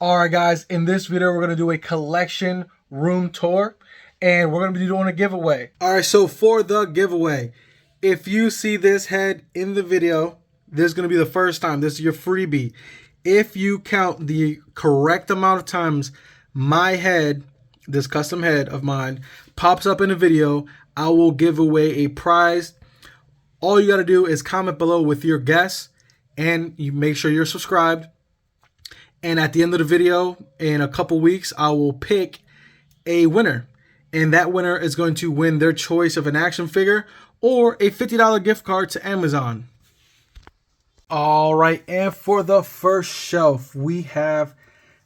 Alright guys, in this video we're going to do a collection room tour and we're going to be doing a giveaway. Alright, so for the giveaway, if you see this head in the video, this is going to be the first time. This is your freebie. If you count the correct amount of times my head, this custom head of mine, pops up in a video, I will give away a prize. All you got to do is comment below with your guess and you make sure you're subscribed. And at the end of the video, in a couple weeks, I will pick a winner. And that winner is going to win their choice of an action figure or a $50 gift card to Amazon. All right, and for the first shelf, we have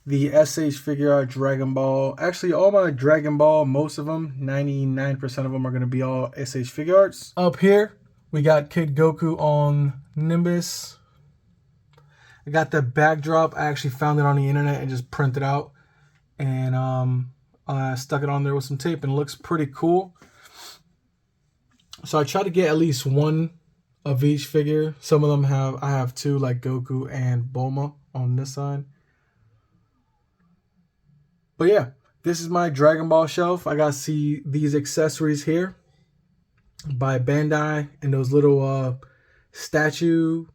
the SH Figure Art Dragon Ball. Actually, all my Dragon Ball, most of them, 99% of them are going to be all SH Figure Arts. Up here, we got Kid Goku on Nimbus. I got the backdrop. I actually found it on the internet and just printed out. And I stuck it on there with some tape and it looks pretty cool. So I tried to get at least one of each figure. Some of them I have two, like Goku and Bulma on this side. But yeah, this is my Dragon Ball shelf. I got to see these accessories here by Bandai and those little statue.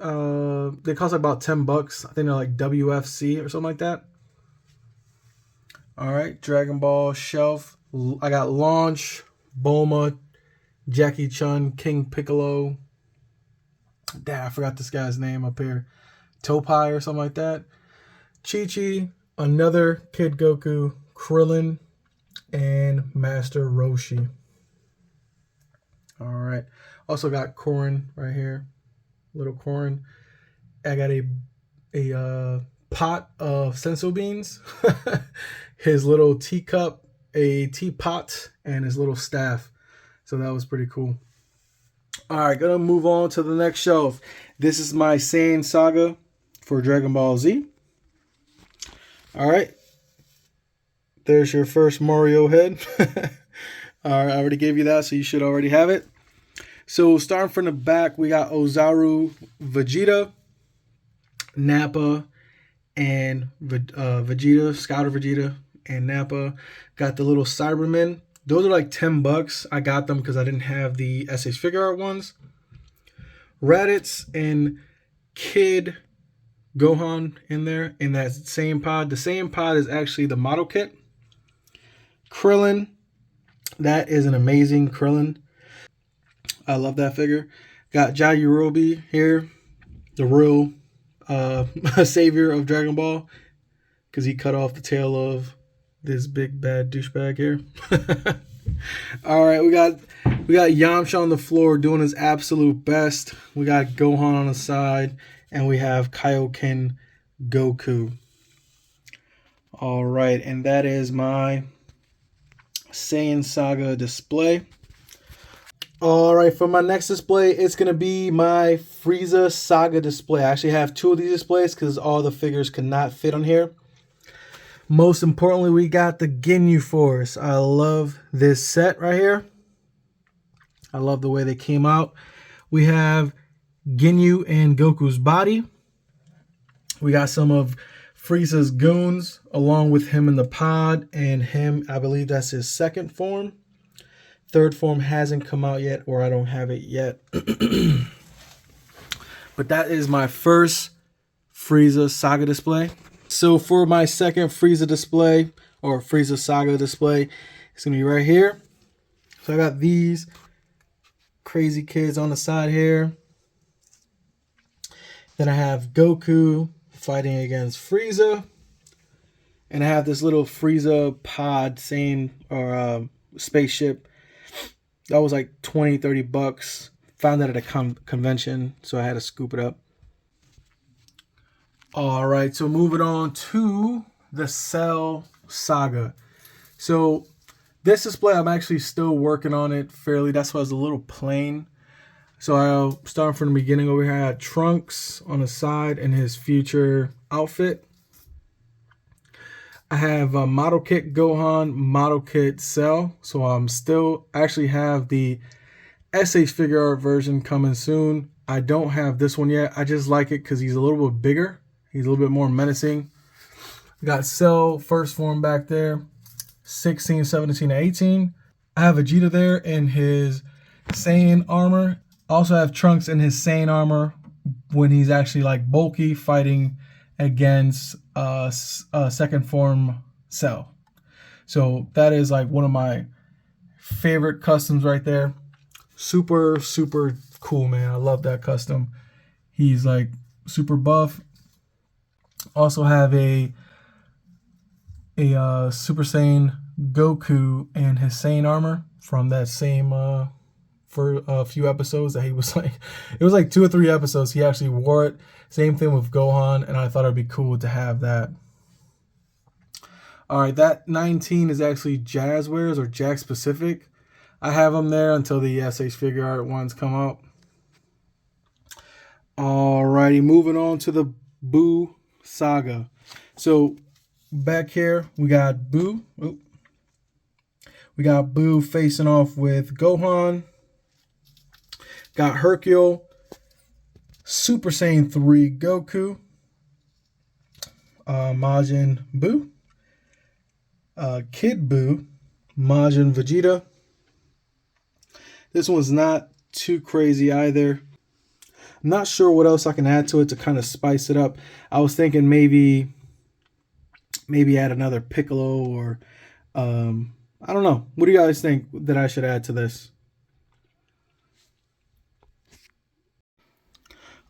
They cost about $10. I think they're like WFC or something like that. All right, Dragon Ball shelf. I got Launch, Bulma, Jackie Chun, King Piccolo. Damn, I forgot this guy's name up here. Topai or something like that. Chi-Chi, another Kid Goku, Krillin, and Master Roshi. All right. Also got Korin right here. Little corn. I got a pot of senso beans, his little teacup, a teapot, and his little staff. So that was pretty cool. All right, gonna move on to the next shelf. This is my Saiyan Saga for Dragon Ball Z. All right, there's your first Mario head. All right, I already gave you that, so you should already have it. So starting from the back, we got Ozaru, Vegeta, Nappa, and Vegeta, Scouter Vegeta, and Nappa. Got the little Cybermen. Those are like $10. I got them because I didn't have the SH Figure Art ones. Raditz and Kid Gohan in there in that same pod. The same pod is actually the model kit. Krillin. That is an amazing Krillin. I love that figure. Got Yajirobe here, the real savior of Dragon Ball, because he cut off the tail of this big bad douchebag here. All right, we got Yamcha on the floor doing his absolute best. We got Gohan on the side, and we have Kaioken Goku. All right, and that is my Saiyan Saga display. All right, for my next display, it's going to be my Frieza Saga display. I actually have two of these displays because all the figures could not fit on here. Most importantly, we got the Ginyu Force. I love this set right here. I love the way they came out. We have Ginyu and Goku's body. We got some of Frieza's goons along with him in the pod and him, I believe that's his second form. Third form hasn't come out yet, or I don't have it yet. But that is my first Frieza Saga display. So for my second Frieza display, or Frieza Saga display, it's going to be right here. So I got these crazy kids on the side here. Then I have Goku fighting against Frieza. And I have this little Frieza pod, spaceship. That was like $20-$30. Found that at a convention, so I had to scoop it up. All right, so moving on to the Cell Saga. So this display, I'm actually still working on it fairly. That's why it's a little plain. So I'll start from the beginning over here. I had Trunks on the side in his future outfit. I have Model Kit Gohan, Model Kit Cell. So I'm still actually have the SH Figure Art version coming soon. I don't have this one yet. I just like it because he's a little bit bigger. He's a little bit more menacing. We got Cell first form back there, 16, 17, and 18. I have Vegeta there in his Saiyan armor. Also have Trunks in his Saiyan armor when he's actually like bulky fighting against second form Cell. So that is like one of my favorite customs right there. Super, super cool, man. I love that custom. He's like super buff. Also have a Super Saiyan Goku and his Saiyan armor from that same for a few episodes that he was like, it was like 2 or 3 episodes he actually wore it. Same thing with Gohan, and I thought it'd be cool to have that. All right, that 19 is actually Jazzwares or Jack specific. I have them there until the SH Figure Art ones come out. Alrighty, moving on to the Boo saga. So back here we got Boo. We got Boo facing off with Gohan. Got Hercule, Super Saiyan 3 Goku, Majin Buu, Kid Buu, Majin Vegeta. This one's not too crazy either. I'm not sure what else I can add to it to kind of spice it up. I was thinking maybe add another Piccolo or I don't know. What do you guys think that I should add to this?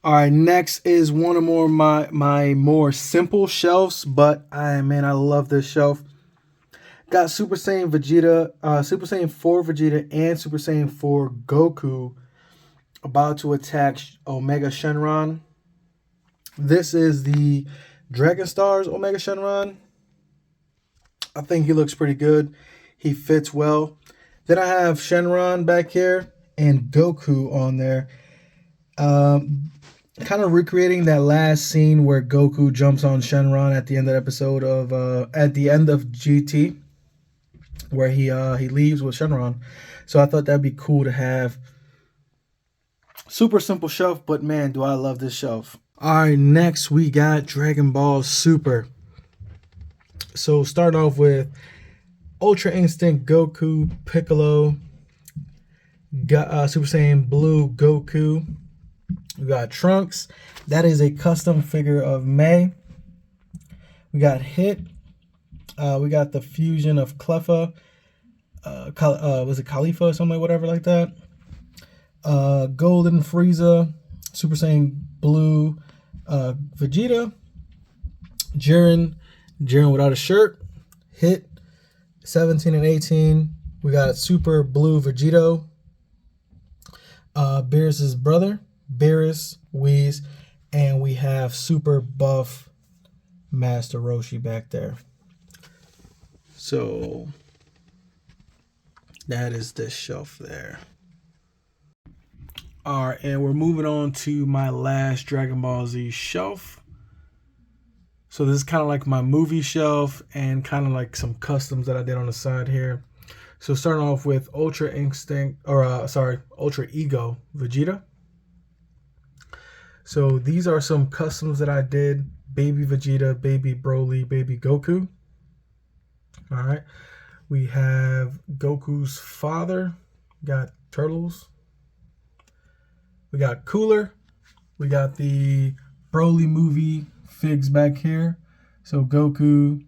All right, next is one of my more simple shelves, but I love this shelf. Got Super Saiyan Vegeta, Super Saiyan 4 Vegeta, and Super Saiyan 4 Goku about to attack Omega Shenron. This is the Dragon Stars Omega Shenron. I think he looks pretty good. He fits well. Then I have Shenron back here and Goku on there. Kind of recreating that last scene where Goku jumps on Shenron at the end of the episode of at the end of GT, where he leaves with Shenron. So I thought that'd be cool to have. Super simple shelf, but man, do I love this shelf. All right, next we got Dragon Ball Super. So starting off with Ultra Instinct Goku, Piccolo, got Super Saiyan Blue Goku. We got Trunks. That is a custom figure of May. We got Hit. We got the fusion of Cleffa. Was it Khalifa or something, whatever like that? Golden Frieza. Super Saiyan Blue Vegeta. Jiren without a shirt. Hit 17 and 18. We got Super Blue Vegito. Beerus' brother. Beerus, Whis, and we have super buff Master Roshi back there. So that is this shelf there. All right, and we're moving on to my last Dragon Ball Z shelf. So this is kind of like my movie shelf and kind of like some customs that I did on the side here. So starting off with Ultra Ego Vegeta. So these are some customs that I did. Baby Vegeta, Baby Broly, Baby Goku. All right. We have Goku's father. Got Turtles. We got Cooler. We got the Broly movie figs back here. So Goku,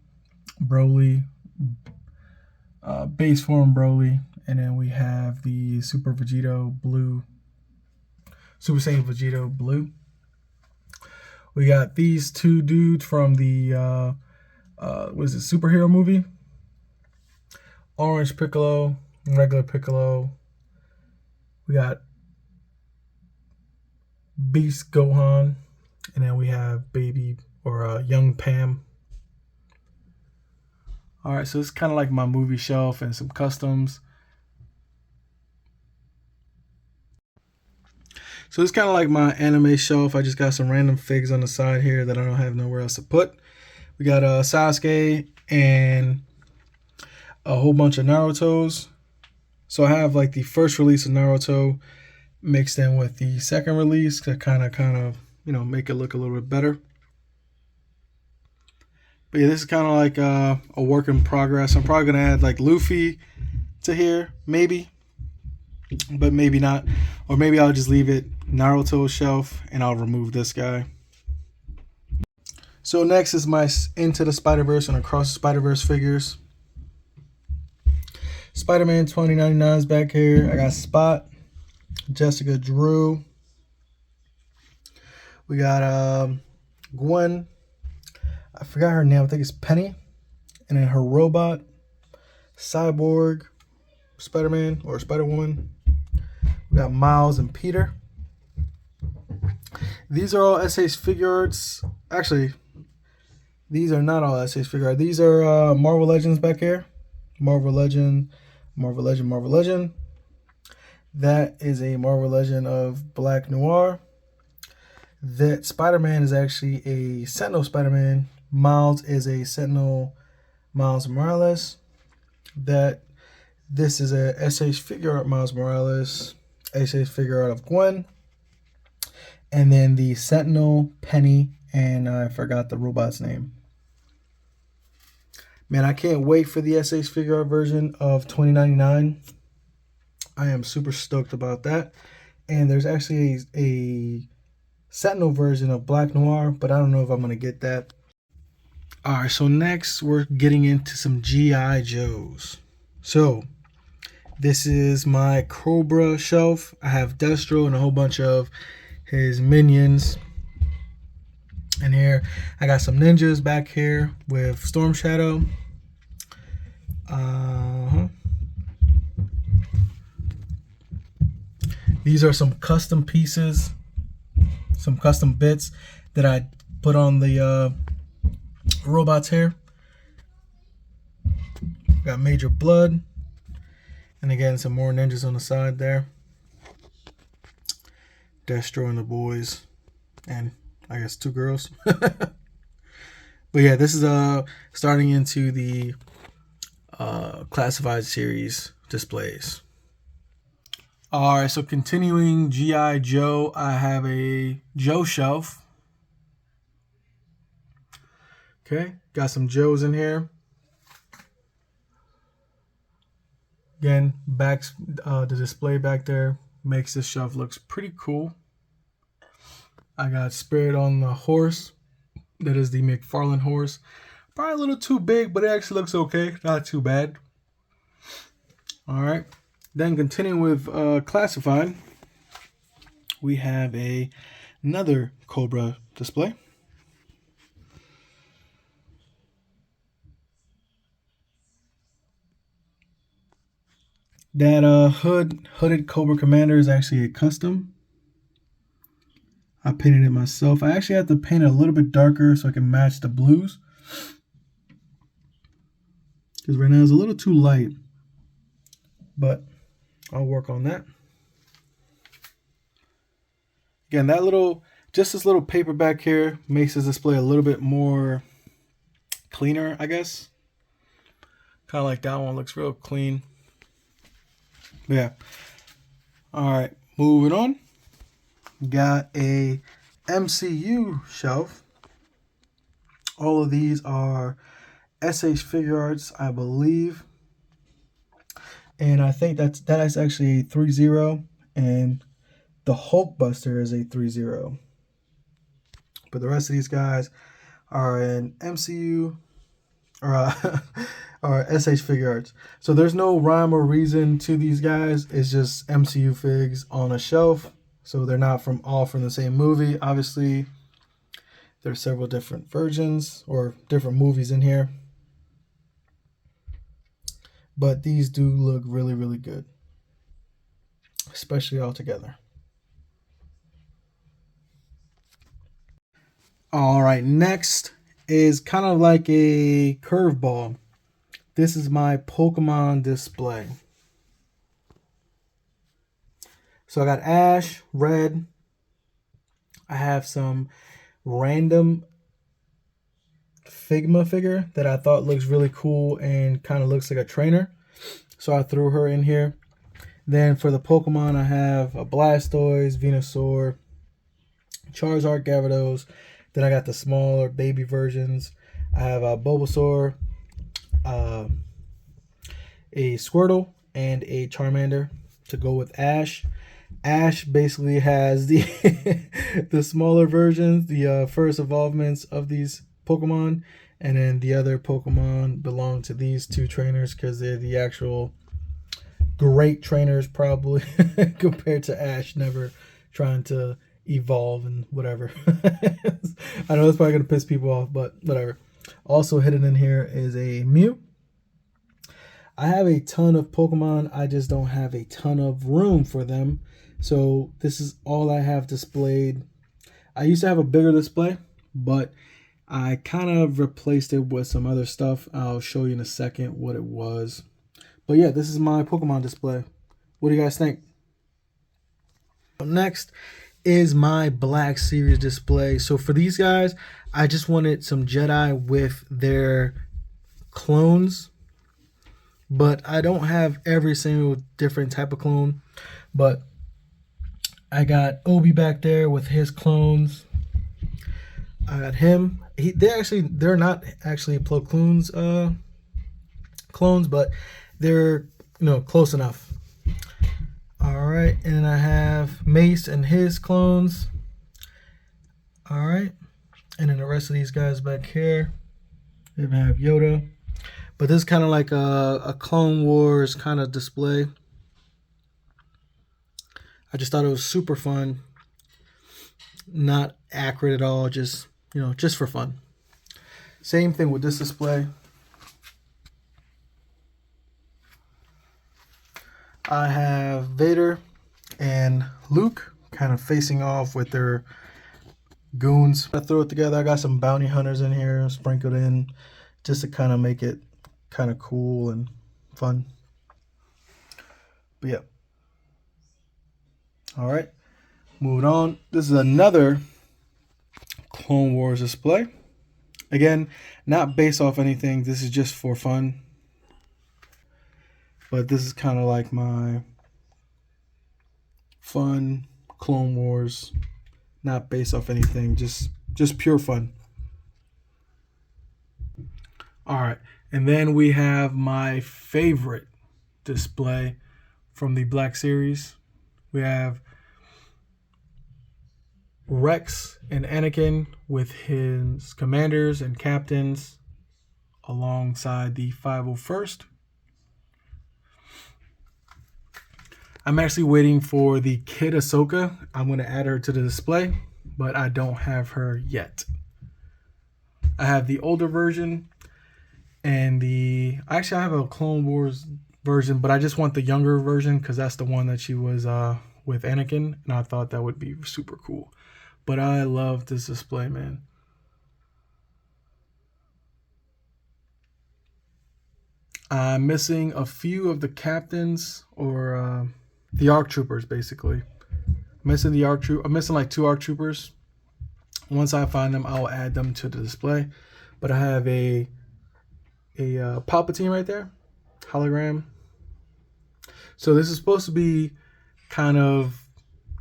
Broly, base form Broly. And then we have the Super Vegito Blue. Super Saiyan Vegito Blue. We got these two dudes from the superhero movie? Orange Piccolo, regular Piccolo. We got Beast Gohan, and then we have baby or young Pam. All right, so it's kind of like my movie shelf and some customs. So it's kind of like my anime shelf. I just got some random figs on the side here that I don't have nowhere else to put. We got Sasuke and a whole bunch of Narutos. So I have like the first release of Naruto mixed in with the second release to kind of make it look a little bit better. But yeah, this is kind of like a work in progress. I'm probably gonna add like Luffy to here, maybe, but maybe not, or maybe I'll just leave it Naruto shelf and I'll remove this guy. So next is my Into the Spider-Verse and Across the Spider-Verse figures. Spider-Man 2099 is back here. I got Spot, Jessica Drew. We got Gwen. I forgot her name. I think it's Penny. And then her robot, Cyborg, Spider-Man or Spider-Woman. We got Miles and Peter. These are all SH figure arts. Actually, these are not all SH figure art. These are Marvel Legends back here. Marvel Legend, Marvel Legend, Marvel Legend. That is a Marvel Legend of Black Noir. That Spider-Man is actually a Sentinel Spider-Man. Miles is a Sentinel Miles Morales. That this is a SH figure art Miles Morales. SH figure art of Gwen. And then the Sentinel, Penny, and I forgot the robot's name. Man, I can't wait for the SH figure art version of 2099. I am super stoked about that. And there's actually a Sentinel version of Black Noir, but I don't know if I'm going to get that. Alright, so next we're getting into some G.I. Joes. So, this is my Cobra shelf. I have Destro and a whole bunch of his minions. And here, I got some ninjas back here with Storm Shadow. These are some custom pieces, some custom bits that I put on the robots here. Got Major Blood. And again, some more ninjas on the side there. Destro and the boys. And I guess 2 girls. But yeah, this is starting into the classified series displays. Alright, so continuing G.I. Joe, I have a Joe shelf. Okay, got some Joes in here. Again, the display back there makes this shelf looks pretty cool. I got Spirit on the horse. That is the McFarlane horse. Probably a little too big, but it actually looks okay. Not too bad. Alright. Then continuing with classified, we have another Cobra display. That hooded Cobra Commander is actually a custom. I painted it myself. I actually have to paint it a little bit darker so I can match the blues. Because right now it's a little too light. But I'll work on that. Again, just this little paper back here makes this display a little bit more cleaner, I guess. Kind of like that one looks real clean. Yeah. Alright, moving on. Got a MCU shelf. All of these are SH figure arts, I believe. And I think that is actually a 3-0. And the Hulkbuster is a 3-0. But the rest of these guys are in MCU or SH figure arts. So there's no rhyme or reason to these guys. It's just MCU figs on a shelf. So they're not all from the same movie. Obviously, there's several different versions or different movies in here. But these do look really, really good. Especially all together. Alright, next is kind of like a curveball. This is my Pokemon display. So I got Ash, Red. I have some random Figma figure that I thought looks really cool and kind of looks like a trainer. So I threw her in here. Then for the Pokemon, I have a Blastoise, Venusaur, Charizard, Gyarados. Then I got the smaller baby versions. I have a Bulbasaur, uh, a Squirtle, and a Charmander to go with Ash. Ash basically has the the smaller versions, the first evolvements of these Pokemon, and then the other Pokemon belong to these two trainers because they're the actual great trainers, probably compared to Ash never trying to evolve and whatever. I know it's probably gonna piss people off, but whatever. Also hidden in here is a Mew. I have a ton of Pokemon, I just don't have a ton of room for them. So this is all I have displayed. I used to have a bigger display, but I kind of replaced it with some other stuff. I'll show you in a second what it was. But yeah, this is my Pokemon display. What do you guys think? Next is my Black Series display. So for these guys, I just wanted some Jedi with their clones. But I don't have every single different type of clone. But I got Obi back there with his clones. I got him. They're not actually Plo Koon's clones, but they're close enough. All right, and I have Mace and his clones. All right, and then the rest of these guys back here. We even have Yoda, but this is kind of like a Clone Wars kind of display. I just thought it was super fun, not accurate at all, just just for fun. Same thing with this display. I have Vader and Luke kind of facing off with their goons. I throw it together. I got some bounty hunters in here sprinkled in just to kind of make it kind of cool and fun. But yeah. All right, moving on. This is another Clone Wars display. Again, not based off anything. This is just for fun. But this is kind of like my fun Clone Wars, not based off anything, just pure fun. All right, and then we have my favorite display from the Black Series. We have Rex and Anakin with his commanders and captains alongside the 501st. I'm actually waiting for the Kid Ahsoka. I'm going to add her to the display, but I don't have her yet. I have the older version and actually I have a Clone Wars version, but I just want the younger version because that's the one that she was with Anakin, and I thought that would be super cool. But I love this display, man. I'm missing a few of the captains or the ARC troopers, basically. I'm missing like 2 ARC troopers. Once I find them, I'll add them to the display. But I have a Palpatine right there, hologram. So this is supposed to be kind of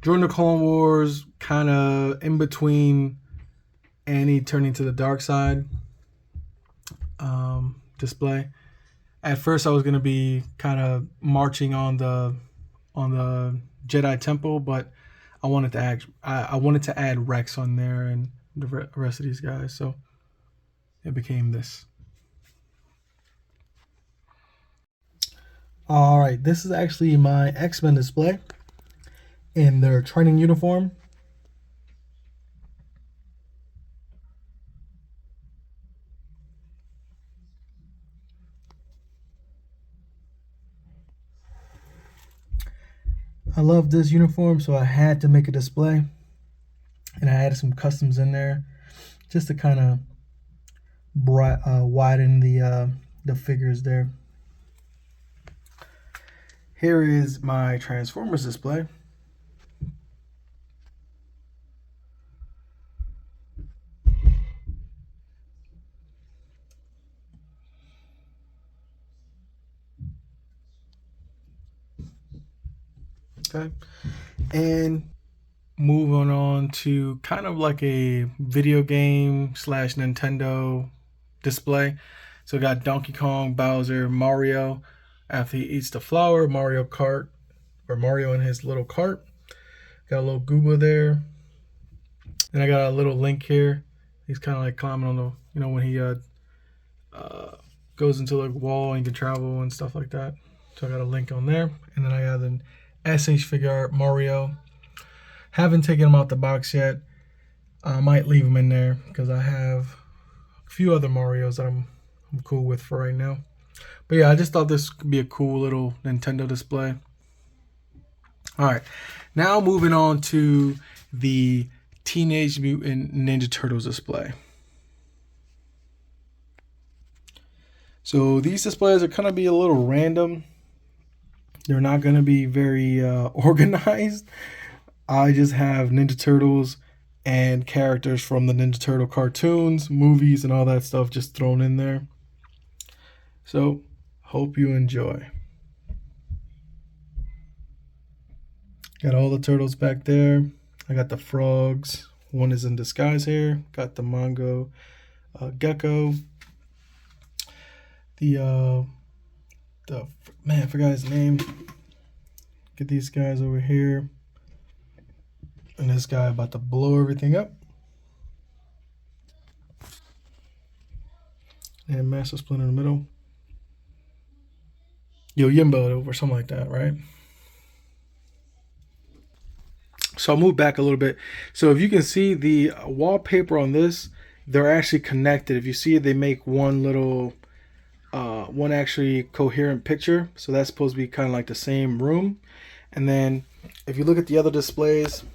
during the Clone Wars, kind of in between Annie turning to the dark side display. At first, I was gonna be kind of marching on the Jedi Temple, but I wanted to add Rex on there and the rest of these guys, so it became this. All right, this is actually my X-Men display in their training uniform. I love this uniform, so I had to make a display, and I added some customs in there just to kind of widen the figures there. Here is my Transformers display. Okay, and moving on to kind of like a video game / Nintendo display. So we got Donkey Kong, Bowser, Mario. After he eats the flower, Mario Kart, or Mario in his little cart. Got a little Gooba there. Then I got a little Link here. He's kind of like climbing on the, when he goes into the wall and he can travel and stuff like that. So I got a Link on there. And then I got an SH figure art Mario. Haven't taken him out the box yet. I might leave him in there because I have a few other Marios that I'm cool with for right now. But yeah, I just thought this could be a cool little Nintendo display. All right, now moving on to the Teenage Mutant Ninja Turtles display. So these displays are going to be a little random. They're not going to be very organized. I just have Ninja Turtles and characters from the Ninja Turtle cartoons, movies, and all that stuff just thrown in there. So, hope you enjoy. Got all the turtles back there. I got the frogs. One is in disguise here. Got the Mongo Gecko. The man, I forgot his name. Get these guys over here. And this guy about to blow everything up. And Master Splinter in the middle. Yo Yimbo or something like that, right? So I'll move back a little bit. So if you can see the wallpaper on this, they're actually connected. If you see it, they make one little, one actually coherent picture. So that's supposed to be kind of like the same room. And then if you look at the other displays,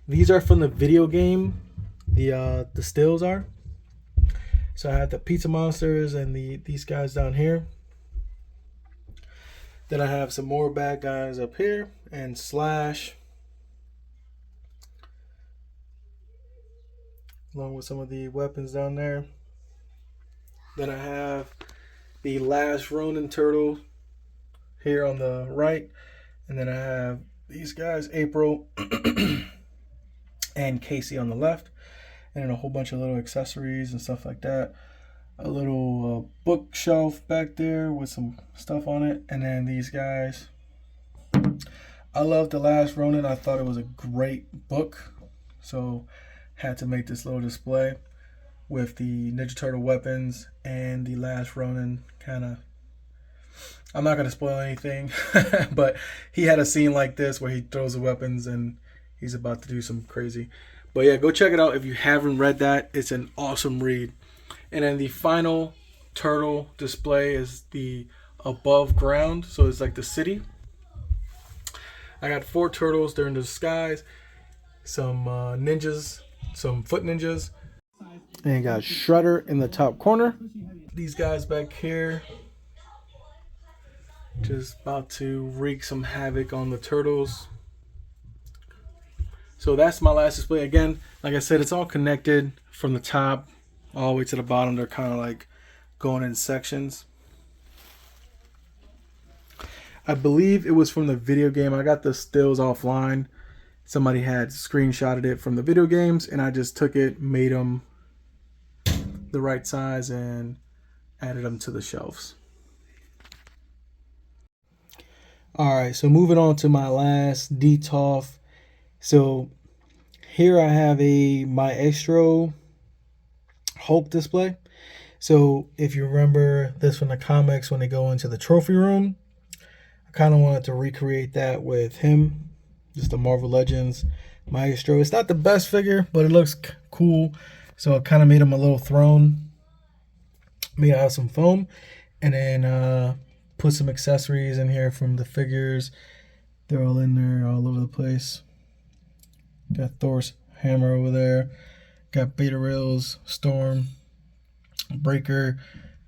these are from the video game. The stills are. So I have the Pizza Monsters and these guys down here. Then I have some more bad guys up here and Slash, along with some of the weapons down there. Then I have the last Ronin turtle here on the right, and then I have these guys, April and Casey on the left, and then a whole bunch of little accessories and stuff like that. A little bookshelf back there with some stuff on it, and then these guys. I love The Last Ronin. I thought it was a great book, so had to make this little display with the Ninja Turtle weapons and The Last Ronin. Kind of, I'm not gonna spoil anything, but he had a scene like this where he throws the weapons and he's about to do some crazy. But yeah, go check it out if you haven't read that. It's an awesome read. And then the final turtle display is the above ground. So it's like the city. I got 4 turtles. They're in the skies. Some ninjas. Some foot ninjas. And you got Shredder in the top corner. These guys back here. Just about to wreak some havoc on the turtles. So that's my last display. Again, like I said, it's all connected from the top all the way to the bottom. They're kind of like going in sections. I believe it was from the video game. I got the stills offline. Somebody had screenshotted it from the video games, and I just took it, made them the right size, and added them to the shelves. All right, so moving on to my last DTOF. So here I have a Maestro Hulk display. So if you remember this from the comics, when they go into the trophy room, I kind of wanted to recreate that with him. Just the Marvel Legends Maestro. It's not the best figure, but it looks cool. So I kind of made him a little throne. Made out of some foam. And then put some accessories in here from the figures. They're all in there, all over the place. Got Thor's hammer over there. Got Beta Rail's Storm, Breaker,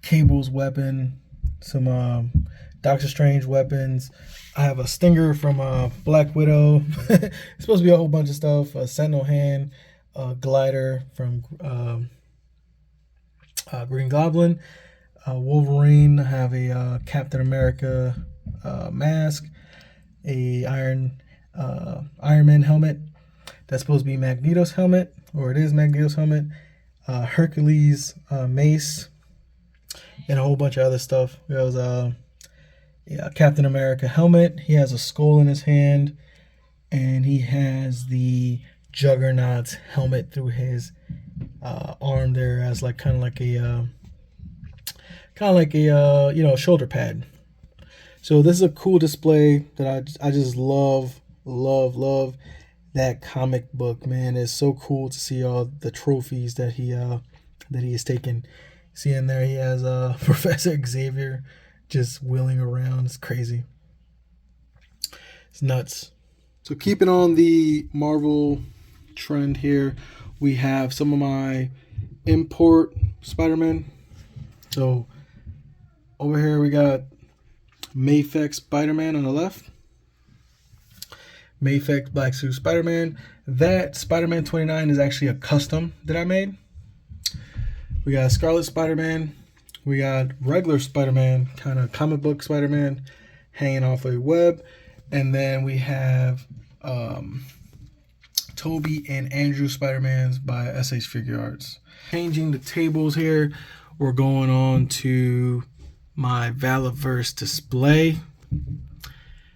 Cable's weapon, some Doctor Strange weapons. I have a Stinger from Black Widow. It's supposed to be a whole bunch of stuff. A Sentinel hand, a Glider from Green Goblin, Wolverine. I have a Captain America mask, a Iron Man helmet. That's supposed to be Magneto's helmet, or it is Magneto's helmet. Hercules mace, and a whole bunch of other stuff. There was Captain America helmet. He has a skull in his hand, and he has the Juggernaut's helmet through his arm there, as like kind of like a shoulder pad. So this is a cool display that I just love that comic book, man. It's so cool to see all the trophies that he has taken. See in there he has Professor Xavier just wheeling around. It's crazy. It's nuts. So keeping on the Marvel trend here, we have some of my import Spider-Man. So over here we got Mafex Spider-Man on the left. Mafex Black Suit Spider-Man. That Spider-Man 29 is actually a custom that I made. We got Scarlet Spider-Man. We got regular Spider-Man, kind of comic book Spider-Man, hanging off a web. And then we have Toby and Andrew Spider-Mans by SH Figure Arts. Changing the tables here, we're going on to my Valaverse display.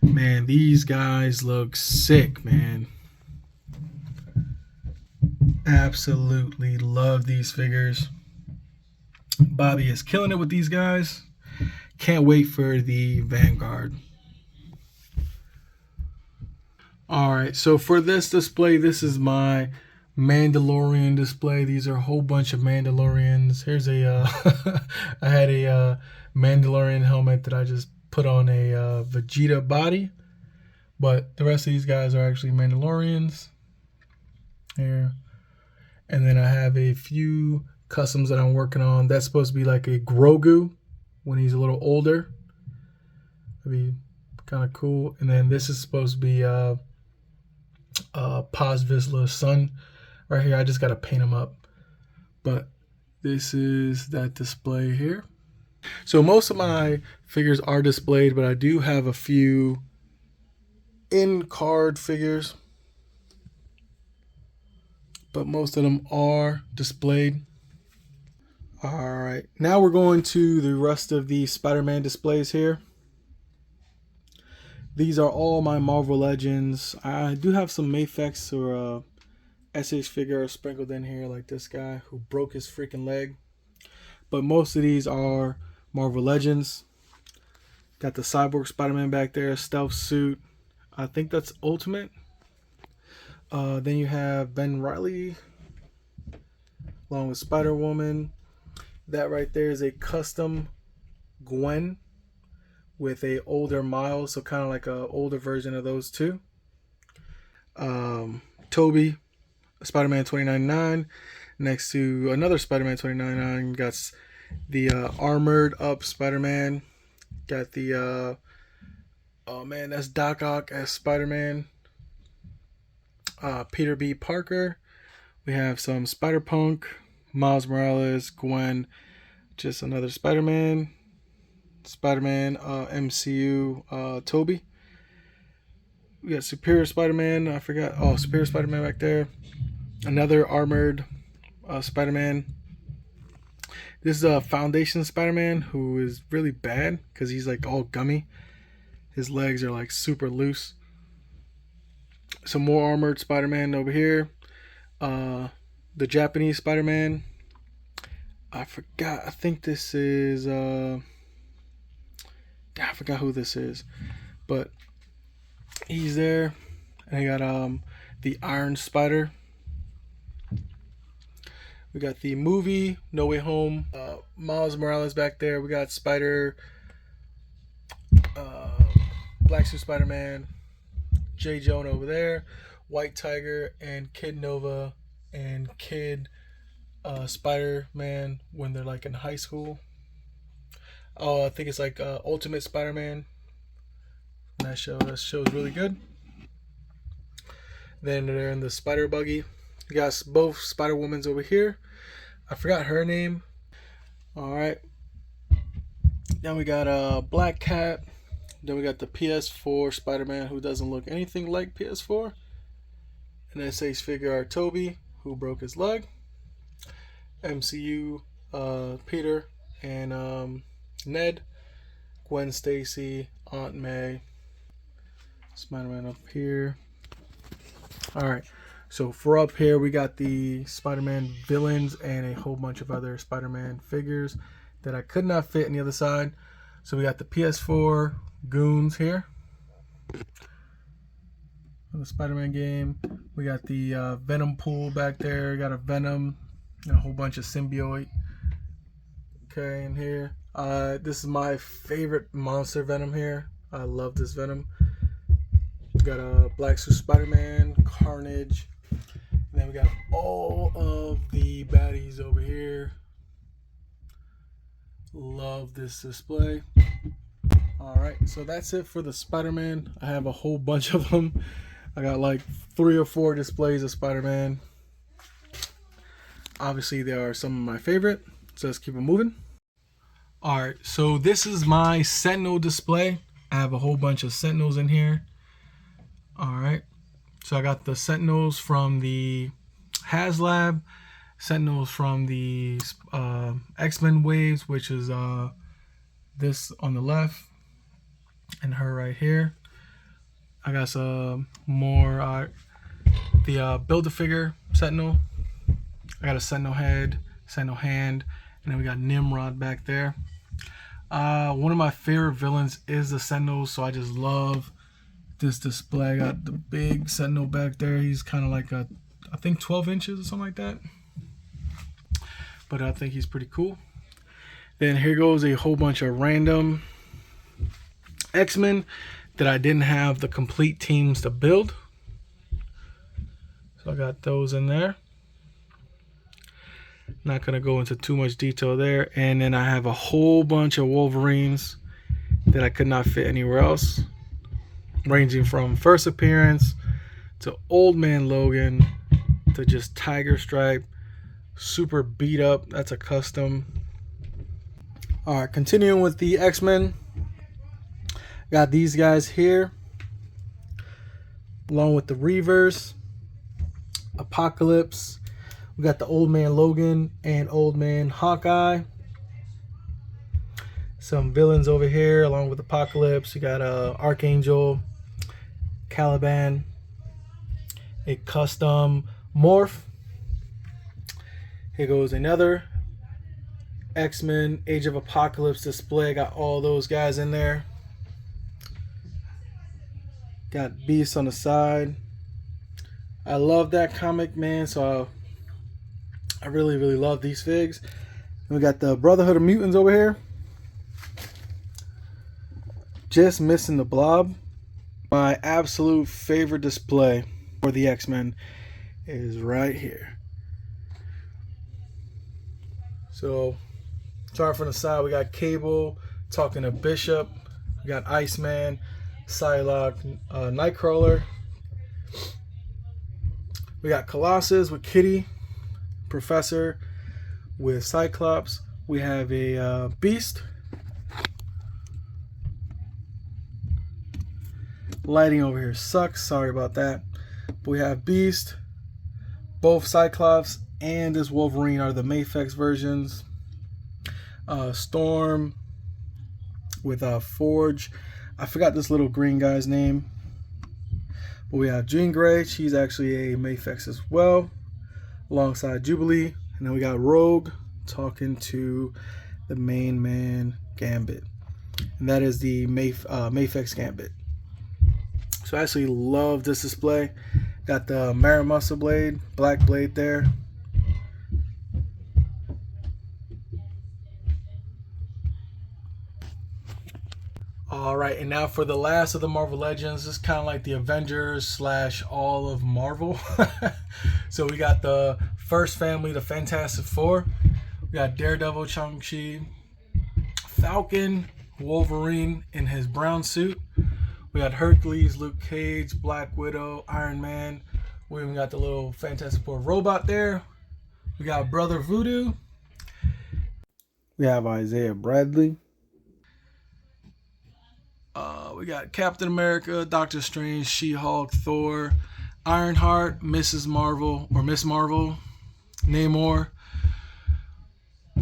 Man, these guys look sick, man. Absolutely love these figures. Bobby is killing it with these guys. Can't wait for the Vanguard. Alright, so for this display, this is my Mandalorian display. These are a whole bunch of Mandalorians. Here's a I had a Mandalorian helmet that I just put on a Vegeta body, but the rest of these guys are actually Mandalorians here. And then I have a few customs that I'm working on. That's supposed to be like a Grogu when he's a little older. That'd be kind of cool. And then this is supposed to be Paz Vizsla's son right here. I just got to paint him up, but this is that display here. So most of my figures are displayed, but I do have a few in-card figures, but most of them are displayed. All right, now we're going to the rest of the Spider-Man displays here. These are all my Marvel Legends. I do have some Mafex or SH figure sprinkled in here, like this guy who broke his freaking leg. But most of these are Marvel Legends. Got the Cyborg Spider-Man back there, stealth suit. I think that's Ultimate. Then you have Ben Reilly along with Spider-Woman. That right there is a custom Gwen with a older Miles, so kind of like a older version of those two. Toby, Spider-Man 2099, next to another Spider-Man 2099. Got the armored up Spider-Man. Got the oh man, that's Doc Ock as Spider-Man. Peter B. Parker. We have some Spider-Punk, Miles Morales, Gwen, just another Spider-Man, MCU, Toby. We got Superior Spider-Man. I forgot. Oh, Superior Spider-Man back there. Another armored Spider-Man. This is a Foundation Spider-Man who is really bad because he's like all gummy. His legs are like super loose. Some more armored Spider-Man over here. The Japanese Spider-Man. I forgot. I think this is I forgot who this is, but he's there. And I got the Iron Spider. We got the movie No Way Home. Miles Morales back there. We got Spider, Black Suit Spider-Man, J. Jonah over there, White Tiger, and Kid Nova and Kid Spider-Man when they're like in high school. Oh, I think it's like Ultimate Spider-Man. That show's really good. Then they're in the Spider Buggy. You got both Spider-Womans over here. I forgot her name. Alright. Then we got Black Cat. Then we got the PS4 Spider-Man who doesn't look anything like PS4. And SH figure art Toby, who broke his leg. MCU, Peter and Ned, Gwen Stacy, Aunt May, Spider-Man up here. All right, so for up here we got the Spider-Man villains and a whole bunch of other Spider-Man figures that I could not fit on the other side. So we got the PS4 goons here, the Spider-Man game. We got the Venom pool back there. We got a Venom and a whole bunch of symbiote. Okay, in here. This is my favorite monster Venom here. I love this Venom. We got a Black Suit Spider-Man, Carnage. And then we got all of the baddies over here. Love this display. Alright, so that's it for the Spider-Man. I have a whole bunch of them. I got like 3 or 4 displays of Spider-Man. Obviously, there are some of my favorite. So let's keep it moving. Alright, so this is my Sentinel display. I have a whole bunch of Sentinels in here. Alright, so I got the Sentinels from the HasLab, Sentinels from the X-Men waves, which is this on the left and her right here. I got some more the Build-A-Figure Sentinel. I got a Sentinel head, Sentinel hand, and then we got Nimrod back there. One of my favorite villains is the Sentinel, so I just love this display. I got the big Sentinel back there. He's kind of like I think 12 inches or something like that. But I think he's pretty cool. Then here goes a whole bunch of random X-Men that I didn't have the complete teams to build. So I got those in there. Not going to go into too much detail there. And then I have a whole bunch of Wolverines that I could not fit anywhere else. Ranging from first appearance to Old Man Logan to just Tiger Stripe. Super beat up. That's a custom. Alright, continuing with the X-Men. Got these guys here. Along with the Reavers. Apocalypse. We got the Old Man Logan and Old Man Hawkeye. Some villains over here along with Apocalypse. You got Archangel, Caliban, a custom morph. Here goes another X-Men Age of Apocalypse display. Got all those guys in there. Got Beast on the side. I love that comic, man, so I really love these figs. And we got the Brotherhood of Mutants over here. Just missing the Blob. My absolute favorite display for the X-Men is right here. So, starting from the side, we got Cable talking to Bishop. We got Iceman, Psylocke, Nightcrawler. We got Colossus with Kitty, Professor with Cyclops. We have a Beast. Lighting over here sucks. Sorry about that. But we have Beast. Both Cyclops and this Wolverine are the Mafex versions. Storm with Forge. I forgot this little green guy's name. But we have Jean Grey. She's actually a Mafex as well, alongside Jubilee. And then we got Rogue talking to the main man, Gambit. And that is the Mafex Gambit. So I actually love this display. Got the Maramusa blade, black blade there. Alright, and now for the last of the Marvel Legends. This is kind of like the Avengers slash all of Marvel. So we got the first family, the Fantastic Four. We got Daredevil, Shang-Chi, Falcon, Wolverine in his brown suit. We got Hercules, Luke Cage, Black Widow, Iron Man. We even got the little Fantastic Four robot there. We got Brother Voodoo. We have Isaiah Bradley. We got Captain America, Doctor Strange, She-Hulk, Thor, Ironheart, Mrs. Marvel or Miss Marvel, Namor,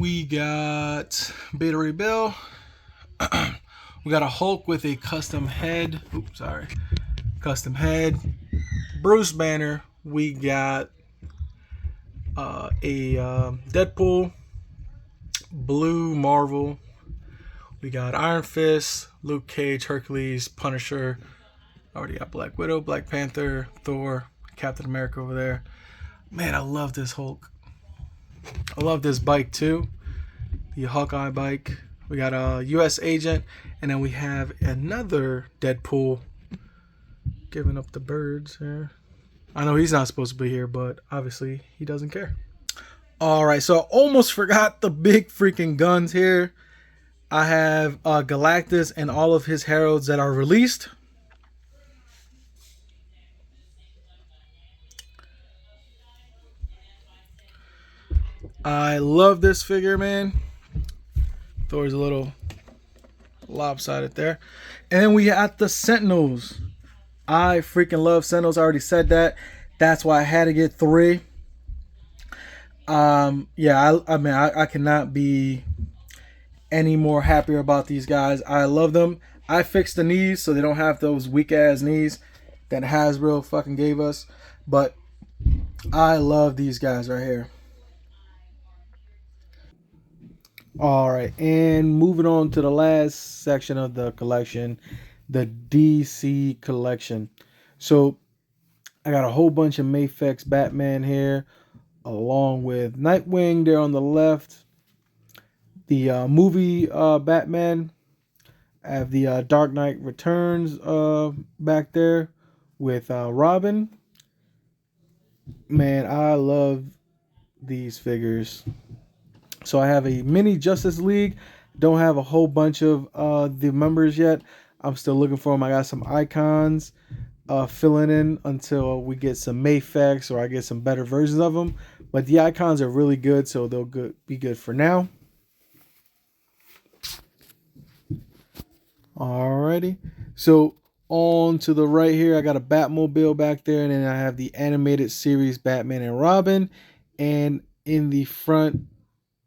We got Beta Ray Bill. We got a Hulk with a custom head. Oops, sorry. Custom head. Bruce Banner. We got a Deadpool. Blue Marvel. We got Iron Fist, Luke Cage, Hercules, Punisher. Already got Black Widow, Black Panther, Thor, Captain America over there. Man, I love this Hulk. I love this bike too. The Hawkeye bike. We got a U.S. agent, and then we have another Deadpool giving up the birds here. I know he's not supposed to be here, but obviously he doesn't care. All right, so I almost forgot the big freaking guns here. I have Galactus and all of his heralds that are released. I love this figure, man. Thor's a little lopsided there. And then we got the Sentinels. I freaking love Sentinels. I already said that. That's why I had to get 3. Yeah, I mean, I cannot be any more happier about these guys. I love them. I fixed the knees so they don't have those weak ass knees that Hasbro fucking gave us. But I love these guys right here. All right, and moving on to the last section of the collection, the DC collection. So I got a whole bunch of Mafex Batman here, along with Nightwing there on the left. The movie Batman. I have the Dark Knight Returns back there with Robin. Man, I love these figures. So I have a mini Justice League. Don't have a whole bunch of the members yet. I'm still looking for them. I got some icons filling in until we get some Mafex or I get some better versions of them. But the icons are really good, so they'll be good for now. Alrighty. So on to the right here, I got a Batmobile back there, and then I have the animated series Batman and Robin. And in the front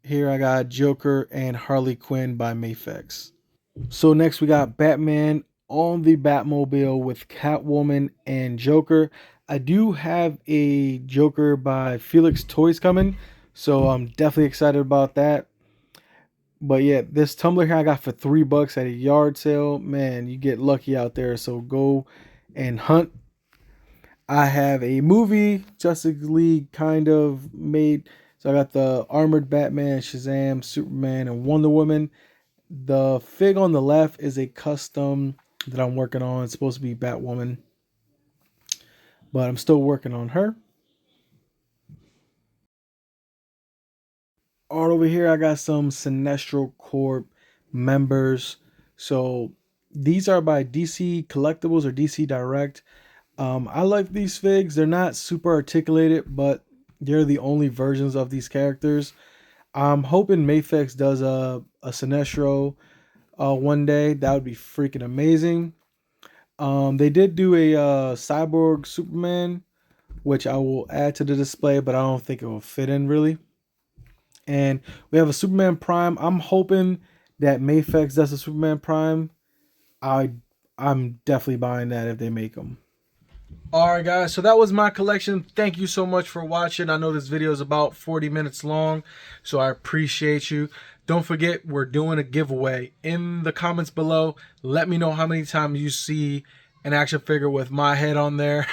here, I got Joker and Harley Quinn by Mafex. So next we got Batman on the Batmobile with Catwoman and Joker. I do have a Joker by Felix Toys coming, so I'm definitely excited about that. But yeah, this tumbler here I got for $3 at a yard sale. Man, you get lucky out there, so go and hunt. I have a movie Justice League kind of made. So I got the armored Batman, Shazam, Superman, and Wonder Woman. The fig on the left is a custom that I'm working on. It's supposed to be Batwoman, but I'm still working on her. All over here, I got some Sinestro Corp members. So these are by DC Collectibles or DC Direct. I like these figs. They're not super articulated, but they're the only versions of these characters. I'm hoping Mafex does a Sinestro one day. That would be freaking amazing. They did do a Cyborg Superman, which I will add to the display, but I don't think it will fit in really. And we have a Superman Prime. I'm hoping that Mafex does a Superman Prime. I'm definitely buying that if they make them. Alright guys, so that was my collection. Thank you so much for watching. I know this video is about 40 minutes long, so I appreciate you. Don't forget, we're doing a giveaway. In the comments below, let me know how many times you see an action figure with my head on there.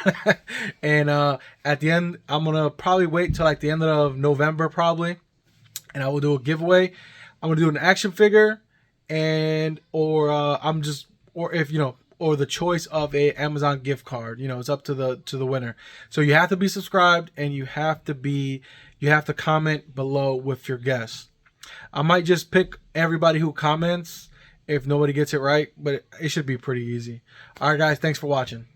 And at the end, I'm going to probably wait till like the end of November probably. And I will do a giveaway. I'm going to do an action figure and or if you know, or the choice of a Amazon gift card. You know, it's up to the winner. So you have to be subscribed and you have to comment below with your guess. I might just pick everybody who comments if nobody gets it right, but it should be pretty easy. All right, guys, thanks for watching.